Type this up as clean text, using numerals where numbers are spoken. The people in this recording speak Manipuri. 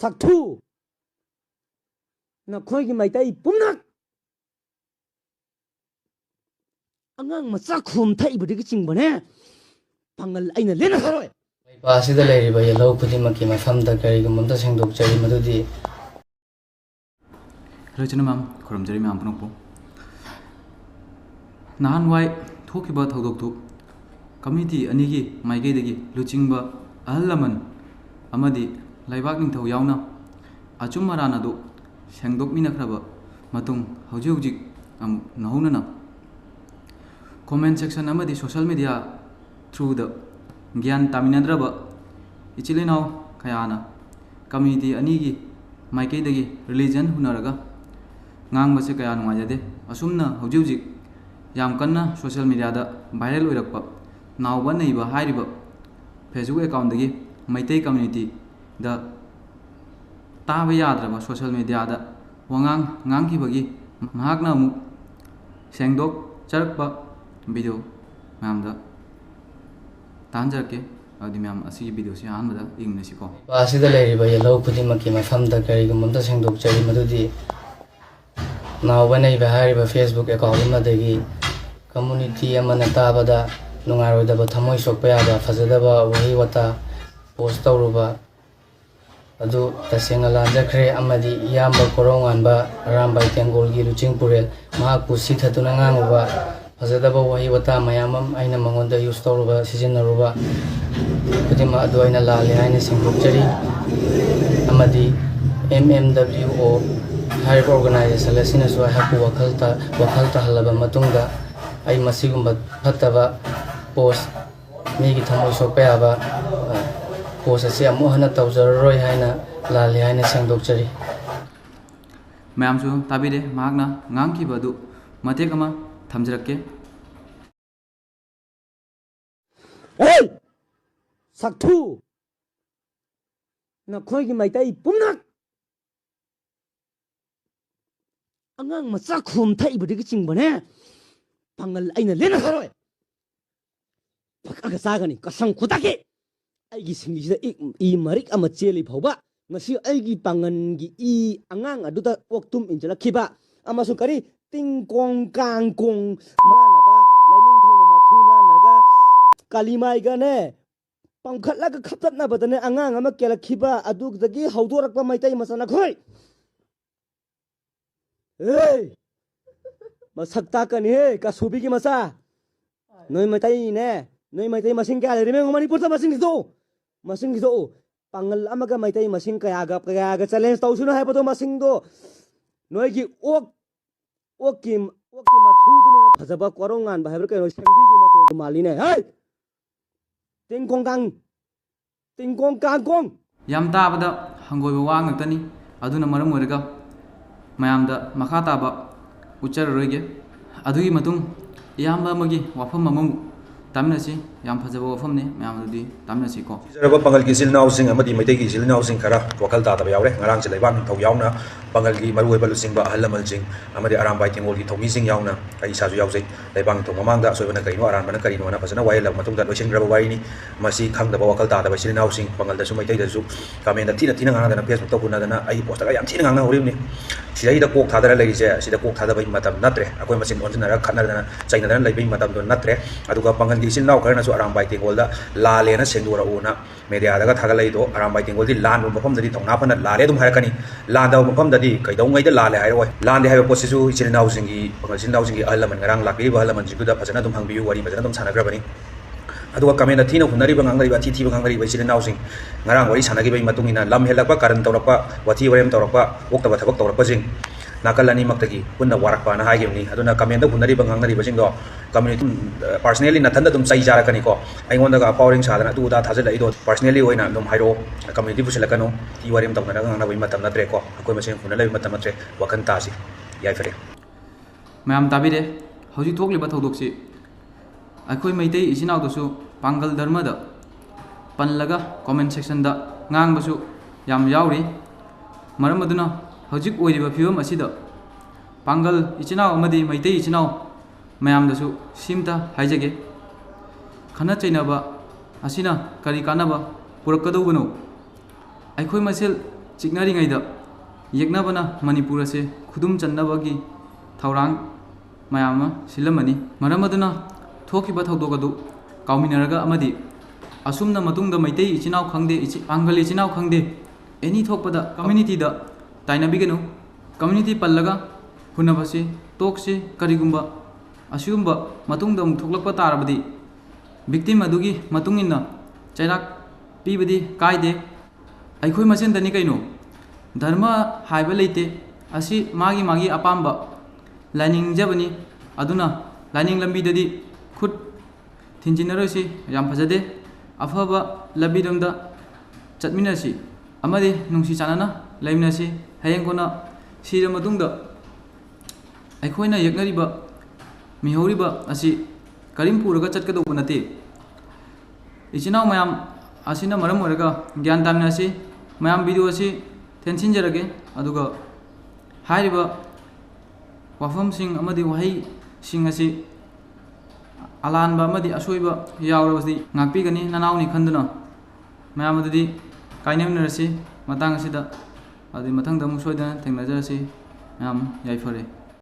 ꯁꯛꯊꯨ ꯅꯈꯣꯏꯒꯤ ꯃꯩꯇꯩ ꯄꯨꯝꯅꯃꯛ ꯑꯉꯥꯡ ꯃꯆꯥ ꯈꯣꯝ ꯊꯛꯏꯕꯗꯒꯤ ꯆꯤꯡꯕꯅꯦ ꯄꯥꯡꯒꯜ ꯑꯩꯅ ꯂꯦꯟꯅ ꯊꯔꯣꯏ ꯂꯩꯄꯥꯛ ꯑꯁꯤꯗ ꯂꯩꯔꯤꯕ ꯌꯦꯜꯍꯧ ꯈꯨꯗꯤꯡꯃꯛꯀꯤ ꯃꯐꯝꯗ ꯀꯔꯤꯒꯨꯝꯕ ꯑꯝꯇ ꯁꯦꯡꯗꯣꯛꯆꯔꯤ ꯃꯗꯨꯗꯤ ꯔꯆꯅ ꯃꯌꯥꯝ ꯈꯨꯔꯨꯝꯖꯔꯤ ꯃꯌꯥꯝ ꯄꯨꯝꯅꯃꯛꯄꯨ ꯅꯍꯥꯟꯋꯥꯏ ꯊꯣꯛꯈꯤꯕ ꯊꯧꯗꯣꯛꯇꯨ ꯀꯝꯃ꯭ꯌꯨꯅꯤꯇꯤ ꯑꯅꯤꯒꯤ ꯃꯥꯏꯀꯩꯗꯒꯤ ꯂꯨꯆꯤꯡꯕ ꯑꯍꯜ ꯂꯃꯟ ꯑꯃꯗꯤ ꯂꯩꯕꯥꯛ ꯅꯤꯡꯊꯧ ꯌꯥꯎꯅ ꯑꯆꯨꯝ ꯑꯔꯥꯟ ꯑꯗꯨ ꯁꯦꯡꯗꯣꯛꯃꯤꯟꯅꯈ꯭ꯔꯕ ꯃꯇꯨꯡ ꯍꯧꯖꯤꯛ ꯑꯃꯨꯛ ꯅꯧꯍꯧꯅꯅ ꯀꯣꯃꯦꯟ ꯁꯦꯛꯁꯟ ꯑꯃꯗꯤ ꯁꯣꯁꯤꯌꯦꯜ ꯃꯤꯗꯤꯌꯥ ꯊ꯭ꯔꯨꯗ ꯒ꯭ꯌꯥꯟ ꯇꯥꯃꯤꯟꯅꯗ꯭ꯔꯕ ꯏꯆꯤꯜ ꯏꯅꯥꯎ ꯀꯌꯥꯅ ꯀꯝꯃ꯭ꯌꯨꯅꯤꯇꯤ ꯑꯅꯤꯒꯤ ꯃꯥꯏꯀꯩꯗꯒꯤ ꯔꯤꯂꯤꯖꯟ ꯍꯨꯟꯅꯔꯒ ꯉꯥꯡꯕꯁꯦ ꯀꯌꯥ ꯅꯨꯡꯉꯥꯏꯖꯗꯦ ꯑꯁꯨꯝꯅ ꯍꯧꯖꯤꯛ ꯌꯥꯝ ꯀꯟꯅ ꯁꯣꯁꯤꯌꯦꯜ ꯃꯤꯗꯤꯌꯥꯗ ꯚꯥꯏꯔꯦꯜ ꯑꯣꯏꯔꯛꯄ ꯅꯥꯎꯕ ꯅꯩꯕ ꯍꯥꯏꯔꯤꯕ ꯐꯦꯁꯕꯨꯛ ꯑꯦꯀꯥꯎꯟꯗꯒꯤ ꯃꯩꯇꯩ ꯀꯝꯃ꯭ꯌꯨꯅꯤꯇꯤꯗ ꯇꯥꯕ ꯌꯥꯗ꯭ꯔꯕ ꯁꯣꯁꯤꯌꯦꯜ ꯃꯤꯗꯤꯌꯥꯗ ꯋꯥꯉꯥꯡ ꯉꯥꯡꯈꯤꯕꯒꯤ ꯃꯍꯥꯛꯅ ꯑꯃꯨꯛ ꯁꯦꯡꯗꯣꯛꯆꯔꯛꯄ ꯚꯤꯗꯤꯑꯣ ꯃꯌꯥꯝꯗ ꯇꯥꯍꯟꯖꯔꯛꯀꯦ ꯑꯗꯨꯗꯤ ꯃꯌꯥꯝ ꯑꯁꯤꯒꯤ ꯚꯤꯗꯤꯑꯣꯁꯤ ꯑꯍꯥꯟꯕꯗ ꯌꯦꯡꯃꯤꯟꯅꯁꯤꯀꯣ꯫ ꯂꯩꯄꯥꯛ ꯑꯁꯤꯗ ꯂꯩꯔꯤꯕ ꯌꯦꯜꯍꯧ ꯈꯨꯗꯤꯡꯃꯛꯀꯤ ꯃꯐꯝꯗ ꯀꯔꯤꯒꯨꯝꯕ ꯑꯝꯇ ꯁꯦꯡꯗꯣꯛꯆꯔꯤ ꯃꯗꯨꯗꯤ ꯅꯥꯎꯕ ꯅꯩꯕ ꯍꯥꯏꯔꯤꯕ ꯐꯦꯁꯕꯨꯛ ꯑꯦꯀꯥꯎꯟ ꯑꯃꯗꯒꯤ ꯀꯝꯃ꯭ꯌꯨꯅꯤꯇꯤ ꯑꯃꯅ ꯇꯥꯕꯗ ꯅꯨꯡꯉꯥꯏꯔꯣꯏꯗꯕ ꯊꯃꯣꯏ ꯁꯣꯛꯄ ꯌꯥꯕ ꯐꯖꯗꯕ ꯋꯥꯍꯩ ꯋꯥꯇꯥ ꯄꯣꯁ ꯇꯧꯔꯨꯕ ꯑꯗꯨ ꯇꯁꯦꯡꯅ ꯂꯥꯟꯖꯈ꯭ꯔꯦ ꯑꯃꯗꯤ ꯏꯌꯥꯝꯕ ꯀꯣꯔꯧꯉꯥꯟꯕ ꯑꯔꯥꯝꯕꯥꯏ ꯇꯦꯡꯒꯣꯜꯒꯤ ꯂꯨꯆꯤꯡꯄꯨꯔꯦꯜ ꯃꯍꯥꯛꯄꯨ ꯁꯤꯊꯗꯨꯅ ꯉꯥꯡꯉꯨꯕ ꯐꯖꯗꯕ ꯋꯥꯍꯩ ꯋꯥꯇꯥ ꯃꯌꯥꯝ ꯑꯃ ꯑꯩꯅ ꯃꯉꯣꯟꯗ ꯌꯨꯁ ꯇꯧꯔꯨꯕ ꯁꯤꯖꯤꯟꯅꯔꯨꯕ ꯈꯨꯗꯤꯡꯃꯛ ꯑꯗꯨ ꯑꯩꯅ ꯂꯥꯜꯂꯦ ꯍꯥꯏꯅ ꯁꯦꯡꯗꯣꯛꯆꯔꯤ ꯑꯃꯗꯤ MMWO ꯍꯥꯏꯔꯤꯕ ꯑꯣꯔꯒꯅꯥꯏꯖꯦꯁꯟ ꯑꯁꯤꯅꯁꯨ ꯑꯩꯍꯥꯛꯄꯨ ꯋꯥꯈꯜ ꯇꯥꯍꯜꯂꯕ ꯃꯇꯨꯡꯗ ꯑꯩ ꯃꯁꯤꯒꯨꯝꯕ ꯐꯠꯇꯕ ꯄꯣꯁ ꯃꯤꯒꯤ ꯊꯃꯣꯏ ꯁꯣꯛꯄ ꯌꯥꯕ ꯄꯣꯁ ꯑꯁꯤ ꯑꯃꯨꯛ ꯍꯟꯅ ꯇꯧꯖꯔꯔꯣꯏ ꯍꯥꯏꯅ ꯂꯥꯜꯂꯦ ꯍꯥꯏꯅ ꯁꯦꯡꯗꯣꯛꯆꯔꯤ꯫ ꯃꯌꯥꯝꯁꯨ ꯇꯥꯕꯤꯔꯦ ꯃꯍꯥꯛꯅ ꯉꯥꯡꯈꯤꯕ ꯑꯗꯨ ꯃꯇꯦꯛ ꯑꯃ ꯊꯝꯖꯔꯛꯀꯦ꯫ ꯁꯛꯊꯨ ꯅꯈꯣꯏꯒꯤ ꯃꯩꯇꯩ ꯄꯨꯝꯅꯃꯛ ꯑꯉꯥꯡ ꯃꯆꯥ ꯈꯣꯝ ꯊꯛꯏꯕꯗꯒꯤ ꯆꯤꯡꯕꯅꯦ ꯄꯥꯡꯒꯜ ꯑꯩꯅ ꯂꯦꯟꯅ ꯊꯔꯣꯏ ꯐꯛꯑꯒ ꯆꯥꯒꯅꯤ ꯀꯁꯝ ꯈꯨꯗꯛꯀꯤ ꯑꯩꯒꯤ ꯁꯤꯡꯂꯤꯁꯤꯗ ꯏ ꯃꯔꯤꯛ ꯑꯃ ꯆꯦꯜꯂꯤ ꯐꯥꯎꯕ ꯉꯁꯤ ꯑꯩꯒꯤ ꯄꯥꯡꯒꯜꯒꯤ ꯏ ꯑꯉꯥꯡ ꯑꯗꯨꯗ ꯑꯣꯛꯇꯨꯝ ꯏꯟꯖꯜꯂꯛꯈꯤꯕ ꯑꯃꯁꯨꯡ ꯀꯔꯤ ꯇꯤꯡꯀꯣꯡ ꯀꯥꯡꯀꯣꯡ ꯃꯥꯟꯅꯕ ꯂꯥꯏꯅꯤꯡꯊꯧꯅ ꯃꯊꯨ ꯅꯥꯟꯅꯔꯒ ꯀꯥꯂꯤꯃꯥꯏꯒꯅꯦ ꯄꯥꯡꯈꯠꯂꯒ ꯈꯞꯇꯠꯅꯕꯗꯅꯦ ꯑꯉꯥꯡ ꯑꯃ ꯀꯦꯜꯂꯛꯈꯤꯕ ꯑꯗꯨꯗꯒꯤ ꯍꯧꯗꯣꯔꯛꯄ ꯃꯩꯇꯩ ꯃꯆꯥ ꯅꯈꯣꯏ ꯃꯁꯛ ꯇꯥꯛꯀꯅꯤꯍꯦ ꯀꯁꯨꯕꯤꯒꯤ ꯃꯆꯥ ꯅꯣꯏ ꯃꯩꯇꯩꯅꯦ ꯅꯣꯏ ꯃꯩꯇꯩ ꯃꯁꯤꯡ ꯀꯌꯥ ꯂꯩꯔꯤꯃꯦ ꯃꯅꯤꯄꯨꯔꯗ ꯃꯁꯤꯡ ꯊꯤꯗꯣꯛꯎ ꯄꯥꯡꯒꯜ ꯑꯃꯒ ꯃꯩꯇꯩ ꯃꯁꯤꯡ ꯀꯌꯥꯒ ꯆꯦꯂꯦꯟꯖ ꯇꯧꯁꯤꯅꯣ ꯍꯥꯏꯕꯗꯣ ꯃꯁꯤꯡꯗꯣ ꯅꯣꯏꯒꯤ ꯑꯣꯛꯀꯤ ꯃꯊꯨꯗꯨꯅꯤꯅ ꯐꯖꯕ ꯀꯣꯔꯧ ꯉꯥꯟꯕ ꯍꯥꯏꯕ꯭ꯔꯥ ꯀꯩꯅꯣ ꯁꯦꯡꯕꯤꯒꯤ ꯃꯇꯣꯟꯗꯣ ꯃꯥꯜꯂꯤꯅꯦ ꯇꯤꯡꯀꯣꯡ ꯀꯥꯡꯀꯣꯡ ꯌꯥꯝ ꯇꯥꯕꯗ ꯍꯪꯒꯣꯏꯕ ꯋꯥ ꯉꯥꯛꯇꯅꯤ ꯑꯗꯨꯅ ꯃꯔꯝ ꯑꯣꯏꯔꯒ ꯃꯌꯥꯝꯗ ꯃꯈꯥ ꯇꯥꯕ ꯎꯠꯆꯔꯔꯣꯏꯒꯦ ꯑꯗꯨꯒꯤ ꯃꯇꯨꯡ ꯏꯌꯥꯝꯕ ꯑꯃꯒꯤ ꯋꯥꯐꯝ ꯑꯃꯃꯨꯛ ꯇꯥꯃꯤꯟꯅꯁꯤ ꯌꯥꯝ ꯐꯖꯕ ꯋꯥꯐꯝꯅꯤ ꯃꯌꯥꯝ ꯑꯗꯨꯗꯤ ꯇꯥꯃꯤꯟꯅꯁꯤꯀꯣ꯫ ꯁꯤꯖꯔꯕ ꯄꯥꯡꯒꯜꯒꯤ ꯏꯆꯤꯜ ꯏꯅꯥꯎꯁꯤꯡ ꯑꯃꯗꯤ ꯃꯩꯇꯩꯒꯤ ꯏꯆꯤꯜ ꯏꯅꯥꯎꯁꯤꯡ ꯈꯔ ꯋꯥꯈꯜ ꯇꯥꯗꯕ ꯌꯥꯎꯔꯦ ꯉꯔꯥꯡꯁꯦ ꯂꯩꯕꯥꯛ ꯅꯤꯡꯊꯧ ꯌꯥꯎꯅ ꯄꯥꯡꯒꯜꯒꯤ ꯃꯔꯨꯑꯣꯏꯕ ꯂꯨꯆꯤꯡꯕ ꯑꯍꯜ ꯂꯃꯟꯁꯤꯡ ꯑꯃꯗꯤ ꯑꯔꯥꯝꯕꯥꯏ ꯇꯦꯡꯒꯣꯜꯒꯤ ꯊꯧꯃꯤꯁꯤꯡ ꯌꯥꯎꯅ ꯑꯩ ꯏꯁꯥꯁꯨ ꯌꯥꯎꯖꯩ ꯂꯩꯕꯥꯛ ꯅꯤꯡꯊꯧ ꯃꯃꯥꯡꯗ ꯑꯁꯣꯏꯕꯅ ꯀꯔꯤꯅꯣ ꯑꯔꯥꯟꯕꯅ ꯀꯔꯤꯅꯣꯅ ꯐꯖꯅ ꯋꯥꯌꯦꯜꯂꯕ ꯃꯇꯨꯡꯗ ꯂꯣꯏꯁꯤꯟꯈ꯭ꯔꯕ ꯋꯥꯔꯤꯅꯤ ꯃꯁꯤ ꯈꯪꯗꯕ ꯋꯥꯈꯜ ꯇꯥꯗꯕ ꯏꯆꯤꯜ ꯏꯅꯥꯎꯁꯤꯡ ꯄꯥꯡꯒꯜꯗꯁꯨ ꯃꯩꯇꯩꯗꯁꯨ ꯀꯃꯦꯟꯗ ꯊꯤꯅ ꯉꯥꯡꯅꯗꯅ ꯐꯦꯁꯕꯨꯛꯇ ꯍꯨꯟꯅꯗꯅ ꯑꯩꯒꯤ ꯄꯣꯁꯇꯒ ꯌꯥꯝ ꯊꯤꯅ ꯉꯥꯡꯅꯍꯧꯔꯤꯕꯅꯤ ꯁꯤꯗꯩꯗ ꯀꯣꯛ ꯊꯥꯗꯔ ꯂꯩꯔꯤꯁꯦ ꯁꯤꯗ ꯀꯣꯛ ꯊꯥꯗꯕꯒꯤ ꯃꯇꯝ ꯅꯠꯇ꯭ꯔꯦ ꯑꯩꯈꯣꯏ ꯃꯆꯤꯟ ꯑꯣꯟꯁꯤꯟꯅꯔꯒ ꯈꯠꯅꯗꯅ ꯆꯩꯅꯗꯅ ꯂꯩꯕꯒꯤ ꯃꯇꯝꯗꯣ ꯅꯠꯇ꯭ꯔꯦ ꯑꯗꯨꯒ ꯄꯥꯡꯒꯜꯒꯤ ꯏꯆꯤꯜ ꯏꯅꯥꯎ ꯈꯔꯅꯁꯨ ꯑꯔꯥꯝꯕꯥꯏ ꯇꯦꯡꯒꯣꯜꯗ ꯂꯥꯜꯂꯦꯅ ꯁꯦꯡꯗꯣꯔꯛꯎꯅ ꯃꯦꯗꯤꯌꯥꯗꯒ ꯊꯥꯒꯠꯂꯛꯏꯗꯣ ꯑꯔꯥꯝꯕꯥꯏ ꯇꯦꯡꯒꯣꯜꯗꯤ ꯂꯥꯟꯕ ꯃꯐꯝꯗꯗꯤ ꯊꯧꯅꯥ ꯐꯅ ꯂꯥꯜꯂꯦ ꯑꯗꯨꯝ ꯍꯥꯏꯔꯛꯀꯅꯤ ꯂꯥꯟꯗꯕ ꯃꯐꯝꯗꯗꯤ ꯀꯩꯗꯧꯉꯩꯗ ꯂꯥꯜꯂꯦ ꯍꯥꯏꯔꯛꯑꯣꯏ ꯂꯥꯟꯗꯦ ꯍꯥꯏꯕ ꯄꯣꯠꯁꯤꯁꯨ ꯏꯆꯤꯜ ꯏꯅꯥꯎꯁꯤꯡꯒꯤ ꯄꯥꯡꯒꯜ ꯏꯆꯤꯜ ꯏꯅꯥꯎꯁꯤꯡꯒꯤ ꯑꯍꯜ ꯂꯃꯟ ꯉꯔꯥꯡ ꯂꯥꯛꯄꯤꯔꯤꯕ ꯑꯍꯜ ꯂꯃꯟꯁꯤꯡꯗꯨꯗ ꯐꯖꯅ ꯑꯗꯨꯝ ꯍꯪꯕꯤꯌꯨ ꯋꯥꯔꯤ ꯐꯖꯅ ꯑꯗꯨꯝ ꯁꯥꯟꯅꯈ꯭ꯔꯕꯅꯤ ꯑꯗꯨꯒ ꯀꯃꯦꯟꯗ ꯊꯤꯅ ꯍꯨꯟꯅꯔꯤꯕ ꯉꯥꯡꯅꯔꯤꯕ ꯑꯊꯤ ꯊꯤꯕ ꯉꯥꯡꯅꯔꯤꯕ ꯏꯆꯤꯜ ꯏꯅꯥꯎꯁꯤꯡ ꯉꯔꯥꯡ ꯋꯥꯔꯤ ꯁꯥꯟꯅꯈꯤꯕꯒꯤ ꯃꯇꯨꯡ ꯏꯟꯅ ꯂꯝ ꯍꯦꯜꯂꯛꯄ ꯀꯥꯔꯟ ꯇꯧꯔꯛꯄ ꯋꯥꯊꯤ ꯋꯥꯔꯦꯝ ꯇꯧꯔꯛꯄ ꯑꯣꯛꯇꯕ ꯊꯕꯛ ꯇꯧꯔꯛꯄꯁꯤꯡ ꯅꯥꯀꯜ ꯑꯅꯤꯃꯛꯇꯒꯤ ꯄꯨꯟꯅ ꯋꯥꯔꯛꯄꯅ ꯍꯥꯏꯈꯤꯕꯅꯤ ꯑꯗꯨꯅ ꯀꯃꯦꯟꯗ ꯍꯨꯟꯅꯔꯤꯕ ꯉꯥꯡꯅꯔꯤꯕꯁꯤꯡꯗꯣ ꯀꯝꯃ꯭ꯌꯨꯅꯤꯇꯤ ꯄꯥꯔꯁꯅꯦꯜꯂꯤ ꯅꯊꯟꯗ ꯑꯗꯨꯝ ꯆꯩ ꯆꯥꯔꯛꯀꯅꯤꯀꯣ ꯑꯩꯉꯣꯟꯗꯒ ꯑꯄꯥꯎꯔꯤꯡ ꯁꯥꯗꯅ ꯑꯗꯨ ꯑꯗꯥ ꯊꯥꯖꯤꯜꯂꯛꯏꯗꯣ ꯄꯥꯔꯁꯅꯦꯜꯂꯤ ꯑꯣꯏꯅ ꯑꯗꯨꯝ ꯍꯥꯏꯔꯛꯑꯣ ꯀꯝꯃ꯭ꯌꯨꯅꯤꯇꯤ ꯄꯨꯁꯤꯜꯂꯛꯀꯅꯨ ꯊꯤ ꯋꯥꯔꯦꯝ ꯇꯧꯅꯔꯒ ꯉꯥꯡꯅꯕꯒꯤ ꯃꯇꯝ ꯅꯠꯇ꯭ꯔꯦꯀꯣ ꯑꯩꯈꯣꯏ ꯃꯁꯦꯟ ꯍꯨꯟꯅ ꯂꯩꯕ ꯃꯇꯝ ꯅꯠꯇ꯭ꯔꯦ ꯋꯥꯈꯜ ꯇꯥꯁꯤ ꯌꯥꯏꯐꯔꯦ꯫ ꯃꯌꯥꯝ ꯇꯥꯕꯤꯔꯦ ꯍꯧꯖꯤꯛ ꯊꯣꯛꯂꯤꯕ ꯊꯧꯗꯣꯛꯁꯤ ꯑꯩꯈꯣꯏ ꯃꯩꯇꯩ ꯏꯆꯤꯟ ꯏꯅꯥꯎꯗꯁꯨ ꯄꯥꯡꯒꯜ ꯙꯔꯃꯗ ꯄꯜꯂꯒ ꯀꯣꯃꯦꯟ ꯁꯦꯛꯁꯟꯗ ꯉꯥꯡꯕꯁꯨ ꯌꯥꯝ ꯌꯥꯎꯔꯤ ꯃꯔꯝ ꯑꯗꯨꯅ ꯍꯧꯖꯤꯛ ꯑꯣꯏꯔꯤꯕ ꯐꯤꯕꯝ ꯑꯁꯤꯗ ꯄꯥꯡꯒꯜ ꯏꯆꯤꯟ ꯏꯅꯥꯎ ꯑꯃꯗꯤ ꯃꯩꯇꯩ ꯏꯆꯤꯟ ꯏꯅꯥꯎ ꯃꯌꯥꯝꯗꯁꯨ ꯁꯤꯝꯇ ꯍꯥꯏꯖꯒꯦ ꯈꯟꯅ ꯆꯩꯅꯕ ꯑꯁꯤꯅ ꯀꯔꯤ ꯀꯥꯟꯅꯕ ꯄꯨꯔꯛꯀꯗꯧꯕꯅꯣ ꯑꯩꯈꯣꯏ ꯃꯁꯦꯜ चिकनारीङैदा येकनाबना मणिपुर असे खुदुम चन्नबगी थौरांग मयाम अमा सिलमनी मरम अदुना थोकिबा थौदोक अदु काउमिनरगा अमदि असुमना मतुंगदा मैतै इचिनाव खंगदे पांगल इचिनाव खंगदे एनी थोकपदा कम्युनिटी दा ताइनाबिगनु कम्युनिटी पल्लगा हुनबसे तोकसे करिगुंबा असिगुंबा मतुंगदा अमुक थोकलकपा तारबदि विक्टिम अदुगी मतुंगिन्ना चैराक पीबदी कायदे अखोई मसेंदनी कैनो धर्म हाइबा लेते असि मागी मागी अपाम्बा लाइनिंगजबनी अदुना लाइनिंग लंबीददी खुद थिंजिनरसी याम फजदे अफबा लंबीदमदा चटमिनसी अमदे नुंसी चानना लेमिनसी हयेंग कोना सिर मतुंगदा अखोइना यकनरिबा मिहौरिबा असि करीम पुरगा चटकदोब नते इचिनाव मयाम असिना मरम ओरगा ज्ञान तामिनासी मयाम वीडियो असि तेंसिनजरगे अदुगा हाइरिबा वाफम सिंह अमदि वहै सिंह असि अलानबा अमदि असोइबा यावरबसि ngakpigani nanauni khanduna mayam adudi kainamnarasi matang asida adi mathangda mu soidana thengnajarasi mayam yaifare